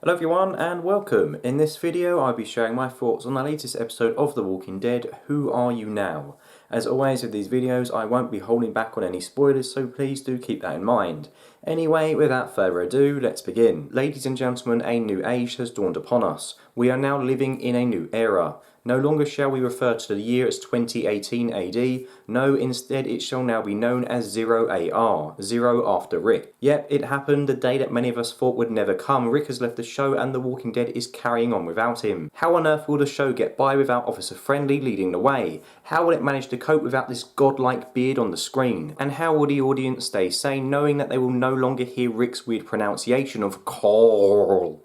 Hello everyone and welcome. In this video I'll be sharing my thoughts on the latest episode of The Walking Dead, Who Are You Now? As always with these videos I won't be holding back on any spoilers, so please do keep that in mind. Anyway, without further ado, let's begin. Ladies and gentlemen, a new age has dawned upon us. We are now living in a new era. No longer shall we refer to the year as 2018 AD, no, instead it shall now be known as 0AR, zero after Rick. Yep, it happened the day that many of us thought would never come. Rick has left the show and The Walking Dead is carrying on without him. How on earth will the show get by without Officer Friendly leading the way? How will it manage to cope without this godlike beard on the screen? And how will the audience stay sane knowing that they will no longer hear Rick's weird pronunciation of Carl?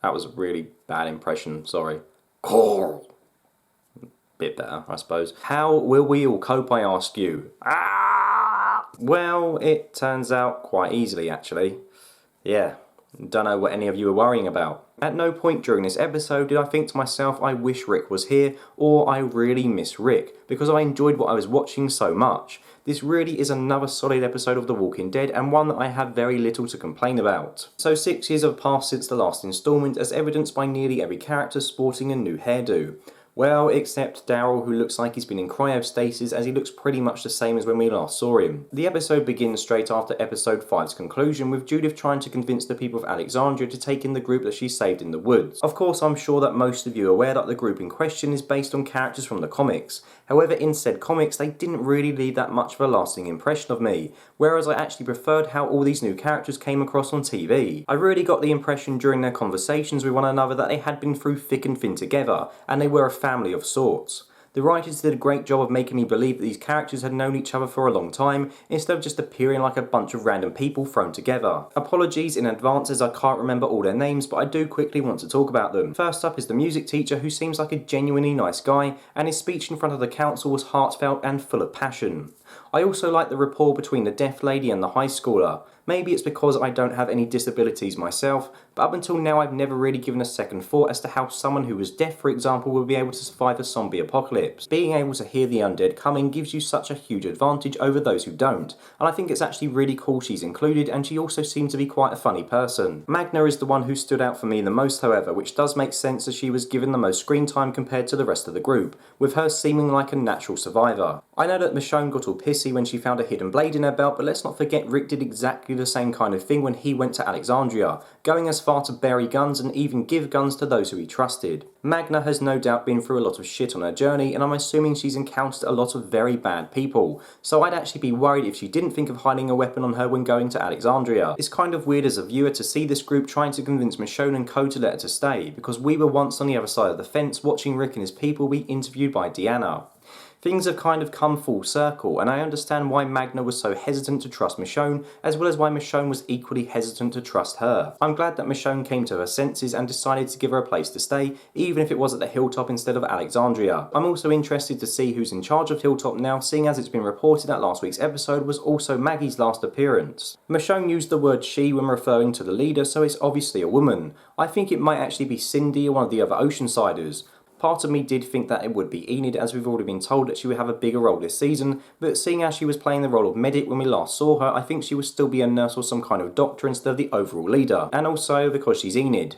That was a really bad impression, sorry. Carl. Bit better, I suppose. How will we all cope, I ask you? Well, it turns out quite easily, actually. Yeah, don't know what any of you are worrying about. At no point during this episode did I think to myself, I wish Rick was here, or I really miss Rick, because I enjoyed what I was watching so much. This really is another solid episode of The Walking Dead, and one that I have very little to complain about. So 6 years have passed since the last instalment, as evidenced by nearly every character sporting a new hairdo. Well, except Daryl, who looks like he's been in cryostasis, as he looks pretty much the same as when we last saw him. The episode begins straight after episode 5's conclusion, with Judith trying to convince the people of Alexandria to take in the group that she saved in the woods. Of course, I'm sure that most of you are aware that the group in question is based on characters from the comics. However, in said comics, they didn't really leave that much of a lasting impression of me, whereas I actually preferred how all these new characters came across on TV. I really got the impression during their conversations with one another that they had been through thick and thin together, and they were a family of sorts. The writers did a great job of making me believe that these characters had known each other for a long time, instead of just appearing like a bunch of random people thrown together. Apologies in advance as I can't remember all their names, but I do quickly want to talk about them. First up is the music teacher, who seems like a genuinely nice guy, and his speech in front of the council was heartfelt and full of passion. I also like the rapport between the deaf lady and the high schooler. Maybe it's because I don't have any disabilities myself, but up until now I've never really given a second thought as to how someone who was deaf, for example, would be able to survive a zombie apocalypse. Being able to hear the undead coming gives you such a huge advantage over those who don't, and I think it's actually really cool she's included, and she also seemed to be quite a funny person. Magna is the one who stood out for me the most, however, which does make sense as she was given the most screen time compared to the rest of the group, with her seeming like a natural survivor. I know that Michonne got all pissy when she found a hidden blade in her belt, but let's not forget Rick did exactly the same kind of thing when he went to Alexandria, going as far to bury guns and even give guns to those who he trusted. Magna has no doubt been through a lot of shit on her journey, and I'm assuming she's encountered a lot of very bad people, so I'd actually be worried if she didn't think of hiding a weapon on her when going to Alexandria. It's kind of weird as a viewer to see this group trying to convince Michonne and Co to let her to stay, because we were once on the other side of the fence watching Rick and his people be interviewed by Deanna. Things have kind of come full circle, and I understand why Magna was so hesitant to trust Michonne, as well as why Michonne was equally hesitant to trust her. I'm glad that Michonne came to her senses and decided to give her a place to stay, even if it was at the Hilltop instead of Alexandria. I'm also interested to see who's in charge of Hilltop now, seeing as it's been reported that last week's episode was also Maggie's last appearance. Michonne used the word she when referring to the leader, so it's obviously a woman. I think it might actually be Cindy or one of the other Oceansiders. Part of me did think that it would be Enid, as we've already been told that she would have a bigger role this season, but seeing as she was playing the role of medic when we last saw her, I think she would still be a nurse or some kind of doctor instead of the overall leader, and also because she's Enid.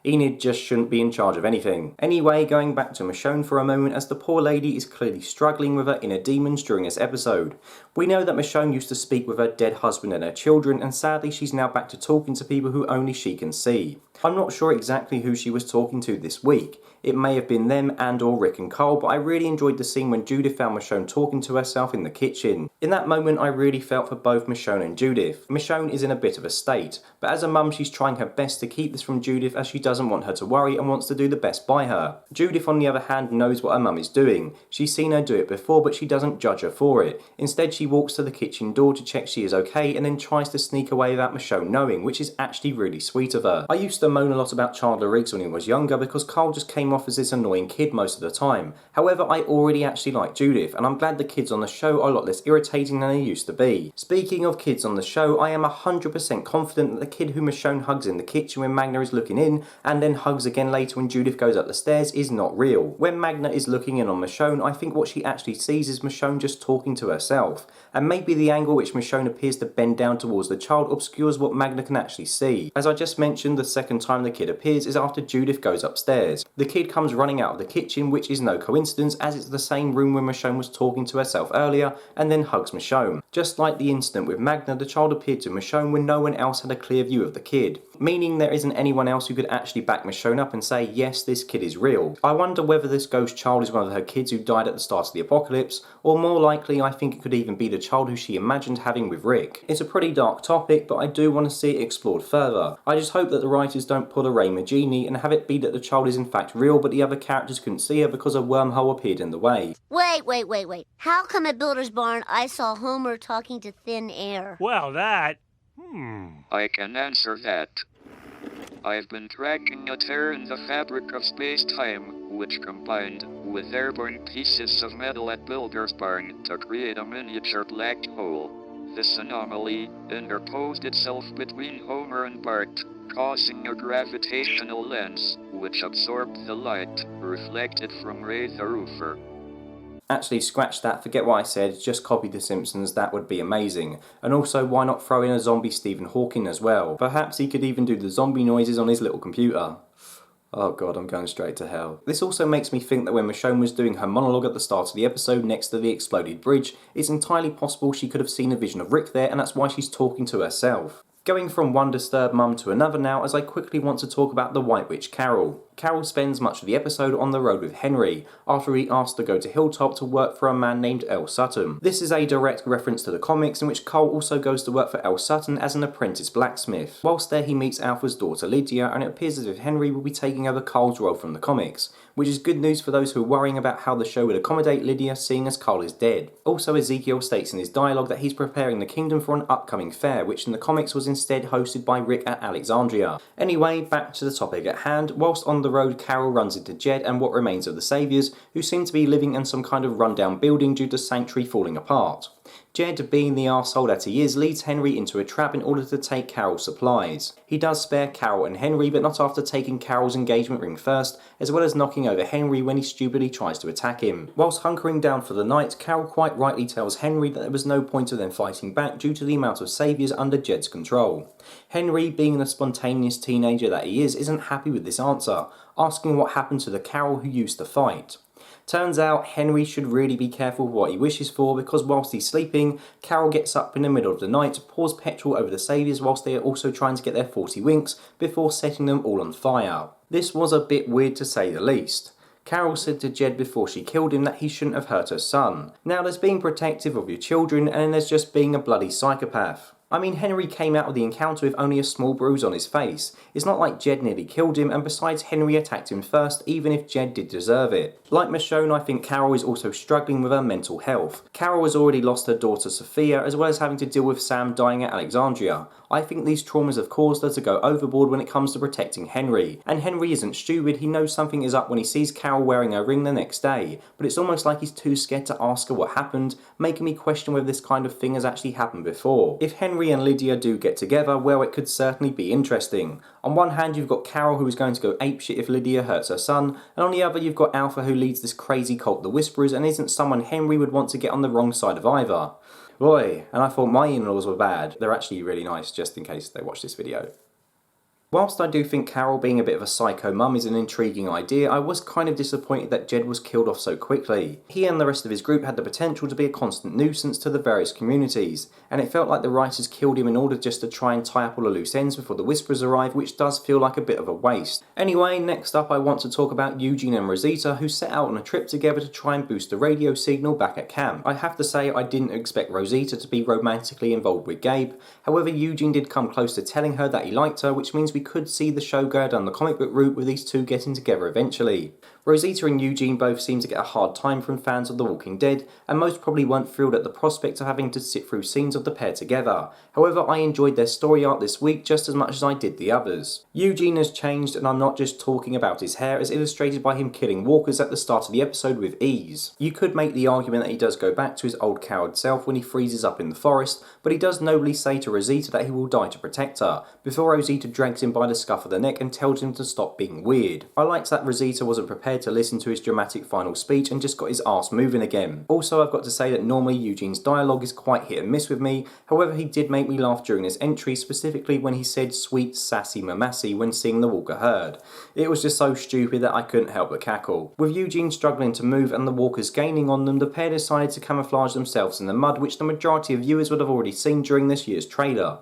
Enid just shouldn't be in charge of anything. Anyway, going back to Michonne for a moment, as the poor lady is clearly struggling with her inner demons during this episode. We know that Michonne used to speak with her dead husband and her children, and sadly she's now back to talking to people who only she can see. I'm not sure exactly who she was talking to this week. It may have been them and or Rick and Cole, but I really enjoyed the scene when Judith found Michonne talking to herself in the kitchen. In that moment I really felt for both Michonne and Judith. Michonne is in a bit of a state, but as a mum she's trying her best to keep this from Judith as she doesn't want her to worry and wants to do the best by her. Judith on the other hand knows what her mum is doing. She's seen her do it before, but she doesn't judge her for it. Instead she walks to the kitchen door to check she is okay and then tries to sneak away without Michonne knowing, which is actually really sweet of her. I used to moan a lot about Chandler Riggs when he was younger because Carl just came off as this annoying kid most of the time. However, I already actually like Judith, and I'm glad the kids on the show are a lot less irritating than they used to be. Speaking of kids on the show, I am 100% confident that the kid who Michonne hugs in the kitchen when Magna is looking in, and then hugs again later when Judith goes up the stairs, is not real. When Magna is looking in on Michonne, I think what she actually sees is Michonne just talking to herself, and maybe the angle which Michonne appears to bend down towards the child obscures what Magna can actually see. As I just mentioned, the second second time the kid appears is after Judith goes upstairs. The kid comes running out of the kitchen, which is no coincidence as it's the same room where Michonne was talking to herself earlier, and then hugs Michonne. Just like the incident with Magna, the child appeared to Michonne when no one else had a clear view of the kid, meaning there isn't anyone else who could actually back Michonne up and say, yes, this kid is real. I wonder whether this ghost child is one of her kids who died at the start of the apocalypse, or more likely I think it could even be the child who she imagined having with Rick. It's a pretty dark topic, but I do want to see it explored further. I just hope that the writers don't pull a Ray Magini and have it be that the child is in fact real, but the other characters couldn't see her because a wormhole appeared in the way. Wait. How come at Builder's Barn I saw Homer talking to thin air? Well, that... I can answer that. I've been tracking a tear in the fabric of space-time, which combined with airborne pieces of metal at Builder's Barn to create a miniature black hole. This anomaly interposed itself between Homer and Bart, causing a gravitational lens, which absorbed the light reflected from Ray the Roofer. Actually, scratch that, forget what I said, just copy The Simpsons, that would be amazing. And also, why not throw in a zombie Stephen Hawking as well? Perhaps he could even do the zombie noises on his little computer. Oh god, I'm going straight to hell. This also makes me think that when Michonne was doing her monologue at the start of the episode next to the exploded bridge, it's entirely possible she could have seen a vision of Rick there, and that's why she's talking to herself. Going from one disturbed mum to another now, as I quickly want to talk about the White Witch Carol. Carol spends much of the episode on the road with Henry, after he asked to go to Hilltop to work for a man named L. Sutton. This is a direct reference to the comics in which Cole also goes to work for L. Sutton as an apprentice blacksmith. Whilst there he meets Alpha's daughter Lydia, and it appears as if Henry will be taking over Cole's role from the comics, which is good news for those who are worrying about how the show would accommodate Lydia seeing as Cole is dead. Also, Ezekiel states in his dialogue that he's preparing the kingdom for an upcoming fair, which in the comics was instead hosted by Rick at Alexandria. Anyway, back to the topic at hand. Whilst on the road, Carol runs into Jed and what remains of the Saviours, who seem to be living in some kind of rundown building due to Sanctuary falling apart. Jed, being the arsehole that he is, leads Henry into a trap in order to take Carol's supplies. He does spare Carol and Henry, but not after taking Carol's engagement ring first, as well as knocking over Henry when he stupidly tries to attack him. Whilst hunkering down for the night, Carol quite rightly tells Henry that there was no point of them fighting back due to the amount of saviours under Jed's control. Henry, being the spontaneous teenager that he is, isn't happy with this answer, asking what happened to the Carol who used to fight. Turns out Henry should really be careful with what he wishes for, because whilst he's sleeping, Carol gets up in the middle of the night, pours petrol over the saviours whilst they are also trying to get their 40 winks before setting them all on fire. This was a bit weird to say the least. Carol said to Jed before she killed him that he shouldn't have hurt her son. Now there's being protective of your children, and then there's just being a bloody psychopath. I mean, Henry came out of the encounter with only a small bruise on his face. It's not like Jed nearly killed him, and besides, Henry attacked him first, even if Jed did deserve it. Like Michonne, I think Carol is also struggling with her mental health. Carol has already lost her daughter Sophia, as well as having to deal with Sam dying at Alexandria. I think these traumas have caused her to go overboard when it comes to protecting Henry. And Henry isn't stupid, he knows something is up when he sees Carol wearing her ring the next day, but it's almost like he's too scared to ask her what happened, making me question whether this kind of thing has actually happened before. If Henry and Lydia do get together, well, it could certainly be interesting. On one hand, you've got Carol, who is going to go apeshit if Lydia hurts her son, and on the other you've got Alpha, who leads this crazy cult, the Whisperers, and isn't someone Henry would want to get on the wrong side of either. Boy, and I thought my in-laws were bad. They're actually really nice, just in case they watch this video. Whilst I do think Carol being a bit of a psycho mum is an intriguing idea, I was kind of disappointed that Jed was killed off so quickly. He and the rest of his group had the potential to be a constant nuisance to the various communities, and it felt like the writers killed him in order just to try and tie up all the loose ends before the Whisperers arrive, which does feel like a bit of a waste. Anyway, next up I want to talk about Eugene and Rosita, who set out on a trip together to try and boost the radio signal back at camp. I have to say I didn't expect Rosita to be romantically involved with Gabe, however Eugene did come close to telling her that he liked her, which means we could see the show go down the comic book route with these two getting together eventually. Rosita and Eugene both seem to get a hard time from fans of The Walking Dead, and most probably weren't thrilled at the prospect of having to sit through scenes of the pair together. However, I enjoyed their story arc this week just as much as I did the others. Eugene has changed, and I'm not just talking about his hair, as illustrated by him killing walkers at the start of the episode with ease. You could make the argument that he does go back to his old coward self when he freezes up in the forest, but he does nobly say to Rosita that he will die to protect her, before Rosita drags him by the scuff of the neck and tells him to stop being weird. I liked that Rosita wasn't prepared prepared to listen to his dramatic final speech and just got his arse moving again. Also, I've got to say that normally Eugene's dialogue is quite hit and miss with me, however he did make me laugh during this entry, specifically when he said sweet sassy mamassy when seeing the walker herd. It was just so stupid that I couldn't help but cackle. With Eugene struggling to move and the walkers gaining on them, the pair decided to camouflage themselves in the mud, which the majority of viewers would have already seen during this year's trailer.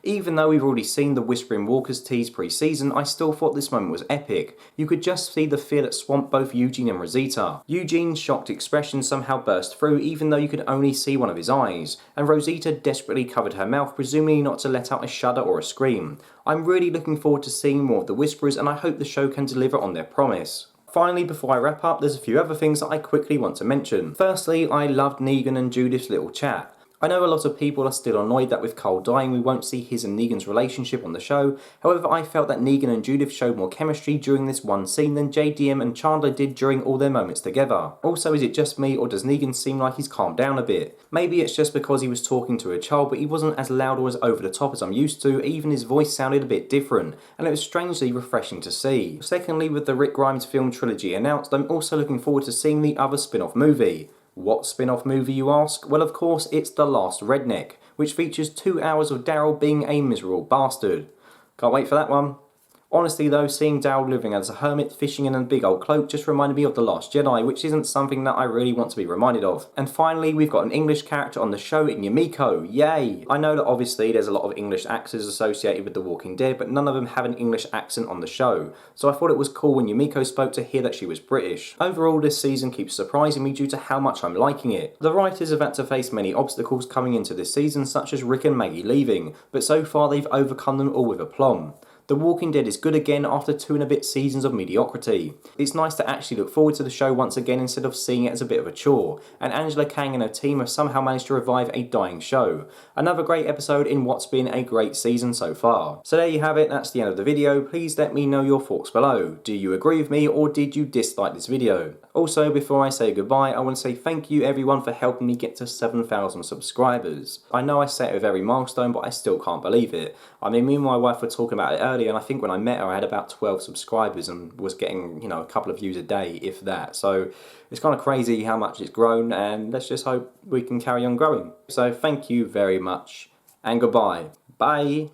Even though we've already seen the Whispering Walkers tease pre-season, I still thought this moment was epic. You could just see the fear that swamped both Eugene and Rosita. Eugene's shocked expression somehow burst through even though you could only see one of his eyes, and Rosita desperately covered her mouth, presumably not to let out a shudder or a scream. I'm really looking forward to seeing more of the Whisperers, and I hope the show can deliver on their promise. Finally, before I wrap up, there's a few other things that I quickly want to mention. Firstly, I loved Negan and Judith's little chat. I know a lot of people are still annoyed that with Cole dying we won't see his and Negan's relationship on the show, however I felt that Negan and Judith showed more chemistry during this one scene than JDM and Chandler did during all their moments together. Also, is it just me or does Negan seem like he's calmed down a bit? Maybe it's just because he was talking to a child, but he wasn't as loud or as over the top as I'm used to, even his voice sounded a bit different, and it was strangely refreshing to see. Secondly, with the Rick Grimes film trilogy announced, I'm also looking forward to seeing the other spin-off movie. What spin-off movie, you ask? Well, of course, it's The Last Redneck, which features 2 hours of Daryl being a miserable bastard. Can't wait for that one. Honestly though, seeing Daryl living as a hermit, fishing in a big old cloak just reminded me of The Last Jedi, which isn't something that I really want to be reminded of. And finally, we've got an English character on the show in Yumiko, yay! I know that obviously there's a lot of English actors associated with The Walking Dead, but none of them have an English accent on the show, so I thought it was cool when Yumiko spoke to hear that she was British. Overall, this season keeps surprising me due to how much I'm liking it. The writers have had to face many obstacles coming into this season, such as Rick and Maggie leaving, but so far they've overcome them all with aplomb. The Walking Dead is good again after 2 and a bit seasons of mediocrity. It's nice to actually look forward to the show once again instead of seeing it as a bit of a chore, and Angela Kang and her team have somehow managed to revive a dying show. Another great episode in what's been a great season so far. So there you have it, that's the end of the video. Please let me know your thoughts below. Do you agree with me or did you dislike this video? Also, before I say goodbye, I want to say thank you everyone for helping me get to 7,000 subscribers. I know I say it with every milestone, but I still can't believe it. I mean, me and my wife were talking about it earlier, and I think when I met her I had about 12 subscribers and was getting, a couple of views a day, if that. So it's kind of crazy how much it's grown, and let's just hope we can carry on growing. So thank you very much, and goodbye. Bye.